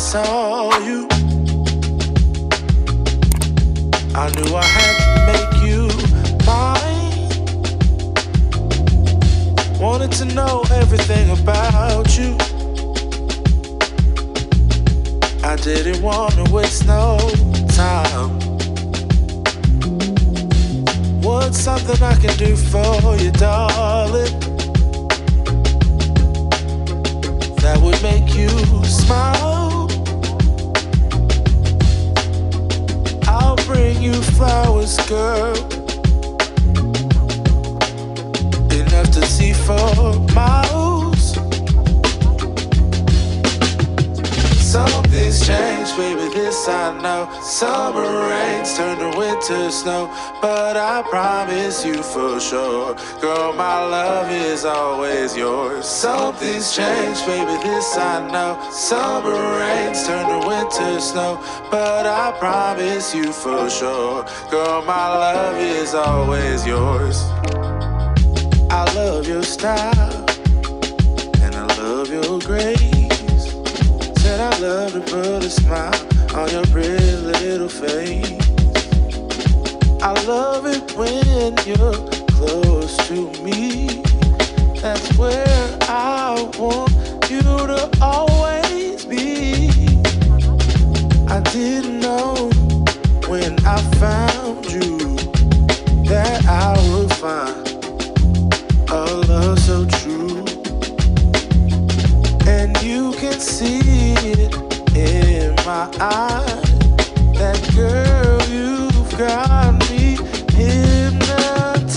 saw you, I knew I had to make you mine. Wanted to know everything about you. I didn't want to waste no time. What's something I can do for you, darling, that would make you smile? I'll bring you flowers, girl, enough to see for miles. Something's changed, baby, this I know. Summer rains turn to winter snow, but I promise you for sure, girl, my love is always yours. Something's changed, baby, this I know. Summer rains turn to winter snow, but I promise you for sure, girl, my love is always yours. I love your style, and I love your grace. Said I love to put a smile on your pretty little face. I love it when you're close to me. That's where I want you to always be. I didn't know when I found you that I would find a love so true. And you can see it in my eyes. That girl, you've got me hypnotized.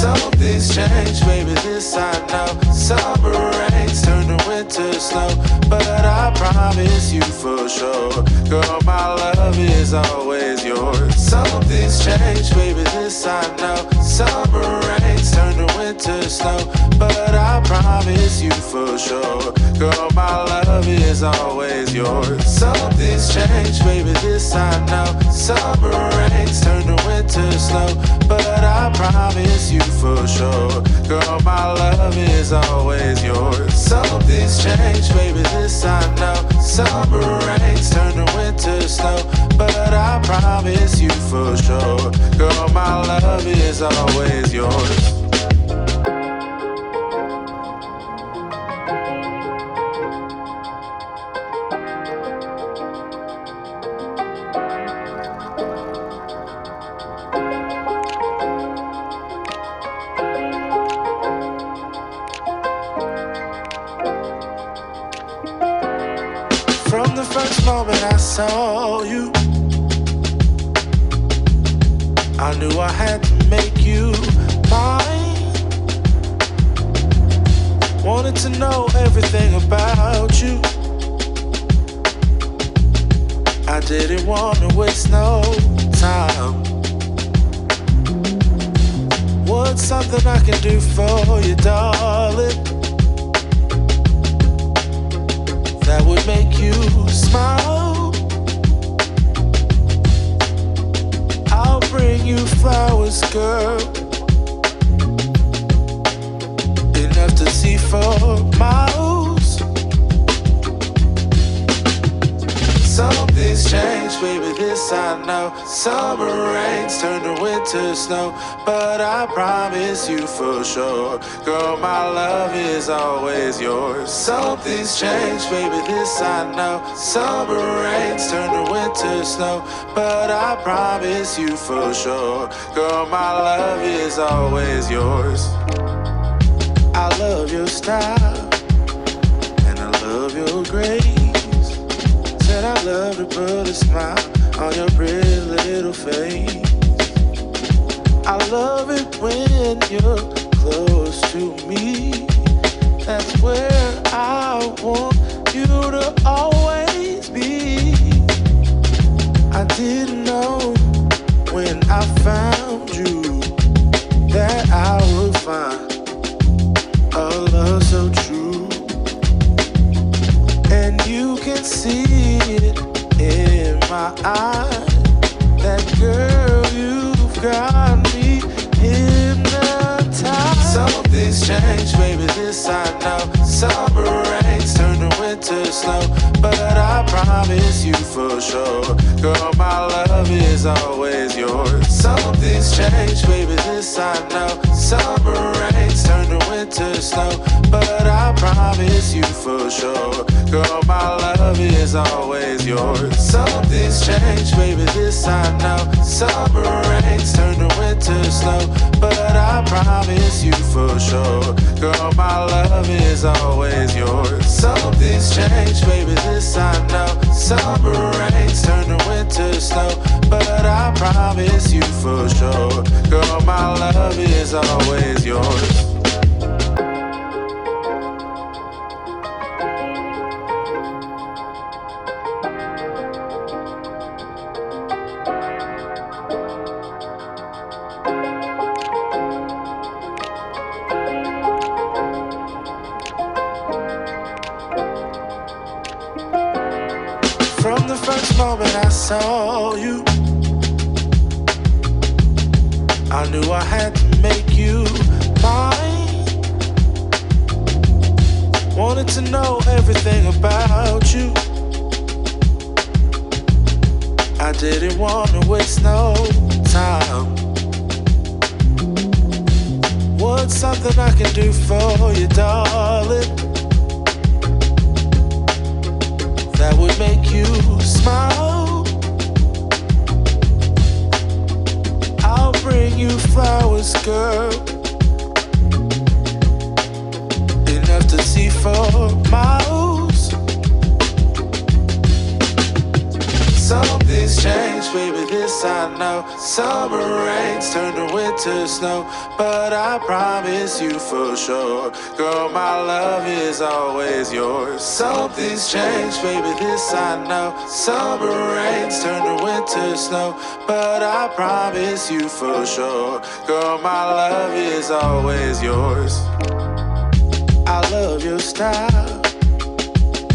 Something's changed, baby, this I know. Summer rains turn to winter snow, but I promise you for sure, girl, my love is always yours. Something's changed, baby, this I know. Summer rains turn to winter snow, but I promise you for sure, girl, my love is always yours. Something's changed, baby, this I know. Summer rains turn to winter snow, but I promise you for sure, girl, my love is always yours. Something's changed, baby, this I know. Summer rains turn to winter snow, but I promise you for sure, girl, my love is always yours. From the first moment I saw you, I knew I had to make you mine. Wanted to know everything about you. I didn't want to waste no time. What's something I can do for you, darling, that would make you smile? I'll bring you flowers, girl, enough to see for miles. Something's changed, baby, this I know. Summer rains turn to winter snow, but I promise you for sure, girl, my love is always yours. Something's changed, baby, this I know. Summer rains turn to winter snow, but I promise you for sure, girl, my love is always yours. I love your style, and I love your grace. Said I love to put a smile on your pretty little face. I love it when you're close to me. That's where I want you to always be. I didn't know when I found you that I would find a love so true. And you can see it in my eyes. That girl, you've got me hypnotized. Something's changed, baby, this I know. Summer rains turn to winter winter snow, but I promise you for sure, girl, my love is always yours. Something's changed, baby, this I know. Summer rains turn to winter snow, but I promise you for sure, girl, my love is always yours. Something's changed, baby, this I know. Summer rains turn to winter snow, but I promise you for sure, girl, my love is always yours. Something's changed, baby, this I know. Summer rains turn to winter snow, but I promise you for sure, girl, my love is always yours. From the first moment I saw you, I knew I had to make you mine. Wanted to know everything about you. I didn't want to waste no time. What's something I can do for you, darling, that would make you smile? I'll bring you flowers, girl, enough to see for miles. Something's changed, baby, this I know. Summer rains turn to winter snow, but I promise you for sure, girl, my love is always yours. Something's changed, baby, this I know. Summer rains turn to winter snow, but I promise you for sure, girl, my love is always yours. I love your style,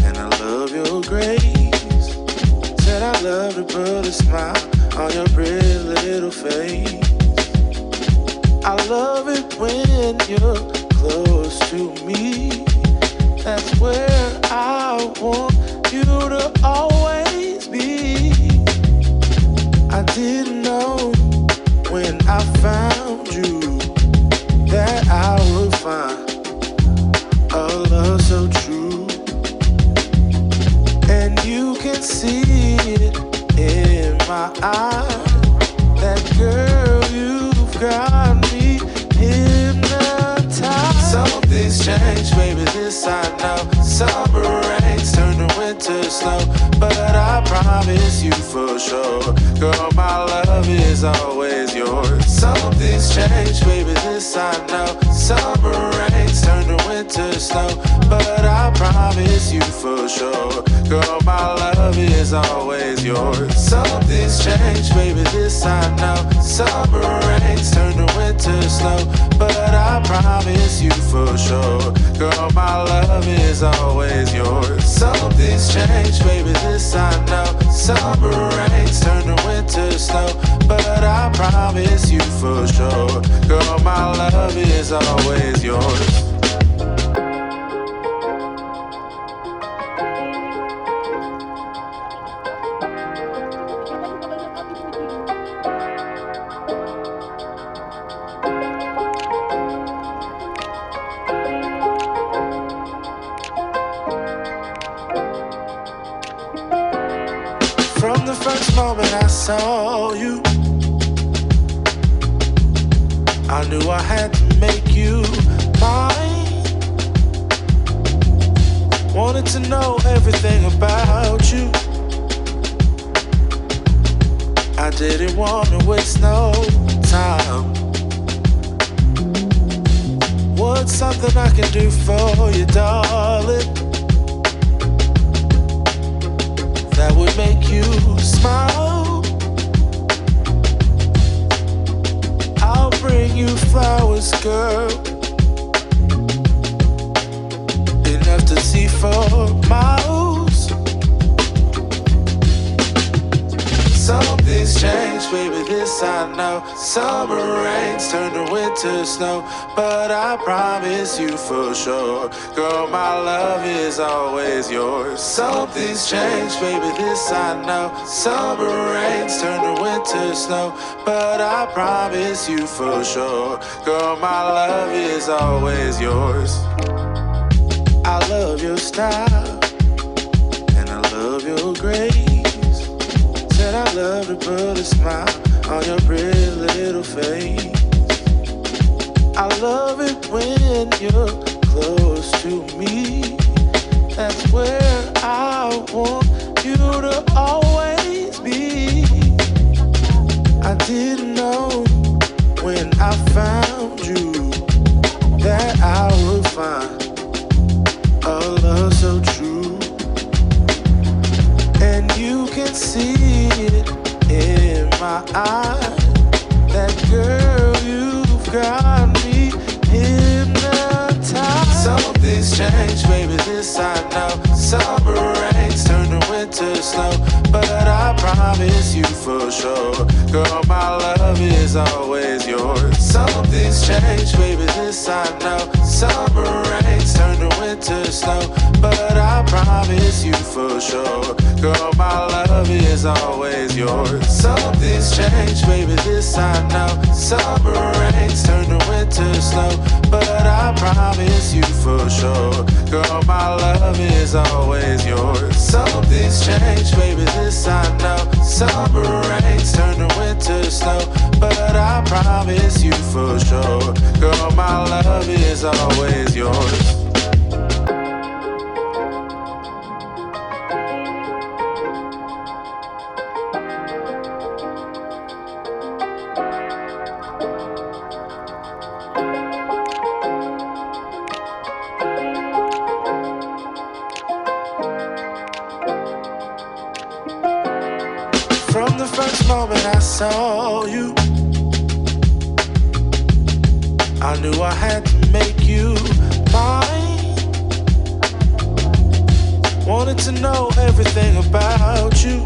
and I love your grace. Said I love to put a smile on your pretty little face. I love it when you're close to me. That's where I want you to always be. I didn't know when I found you that I would find a love so true. And you can see it in my eyes. That girl, you've got me hypnotized. Something's changed, baby, this I know. Summer rains turn to winter snow, but I promise you for sure, girl, my love is always yours. Something's changed, baby, this I know. Summer rains turn to winter snow, but I promise you for sure, girl, my love is always yours. Something's changed, baby, this I know. Summer rains turn to winter snow, but I promise you for sure, girl, my love is always yours. Something's changed, baby, this I know. Summer rains turn to winter snow, but I promise you for sure, girl, my love is always yours. From the first moment I saw you, I knew I had to make you mine. Wanted to know everything about you. I didn't want to waste no time. What's something I can do for you, darling, that would make you smile? I'll bring you flowers, girl, enough to see for miles. Something's changed, baby, this I know. Summer rains turn to winter snow, but I promise you for sure, girl, my love is always yours. Something's changed, baby, this I know. Summer rains turn to winter snow, but I promise you for sure, girl, my love is always yours. I love your style, and I love your grace. Said I love to put a smile on your pretty little face. I love it when you're close to me. That's where I want you to always be. I didn't know when I found you that I would find a love so true. And you can see it in my eyes. That girl, you've got me hypnotized. Something's changed, baby, this I know. Summer rains turn to winter snow, but I promise you for sure, girl, my love is always yours. Something's changed, baby, this I know. Summer rains turn to winter snow, but I promise you for sure, girl, my love is always yours. Something's changed, baby, this I know. Summer rains turn to winter snow, but I promise you for sure, girl, my love is always yours. Something's changed, baby, this I know. Summer rains turn to winter snow, but I promise you for sure, girl, my love is always yours. From the first moment I saw you, I knew I had to make you mine. Wanted to know everything about you.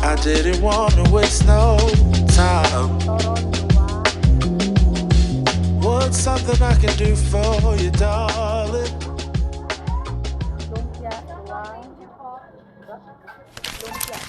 I didn't want to waste no time. What's something I can do for you, darling? Lumpia